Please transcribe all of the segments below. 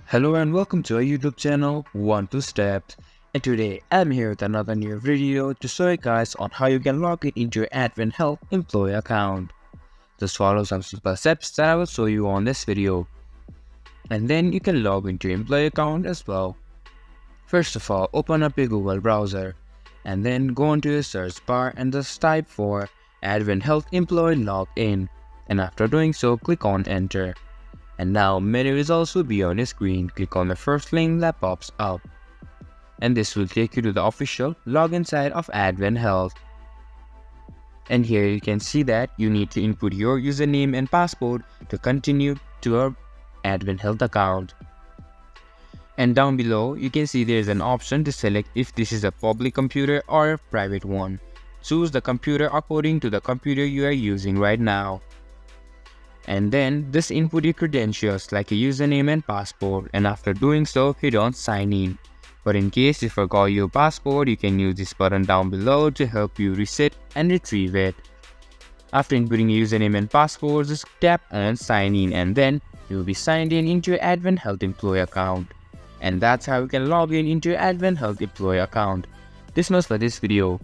Hello and welcome to our YouTube channel 1-2 Steps, and today I'm here with another new video to show you guys on how you can log in into your AdventHealth employee account. Just follow some simple steps that I will show you on this video, and then you can log into your employee account as well. First of all, open up your Google browser and then go into your search bar and just type for AdventHealth employee login, and after doing so click on enter. And now many results will be on your screen. Click on the first link that pops up, and this will take you to the official login site of AdventHealth. And here you can see that you need to input your username and password to continue to your AdventHealth account. And down below you can see there is an option to select if this is a public computer or a private one. Choose the computer according to the computer you are using right now. And then just input your credentials like a username and password, and after doing so hit on sign in. But in case you forgot your password, you can use this button down below to help you reset and retrieve it. After inputting your username and password, just tap on sign in, and then you will be signed in into your AdventHealth employee account. And that's how you can log in into your AdventHealth employee account. This much for this video,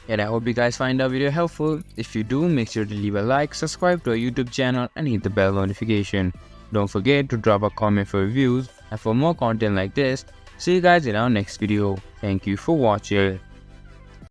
and I hope you guys find our video helpful. If you do, make sure to leave a like, subscribe to our YouTube channel and hit the bell notification. Don't forget to drop a comment for reviews and for more content like this. See you guys in our next video. Thank you for watching.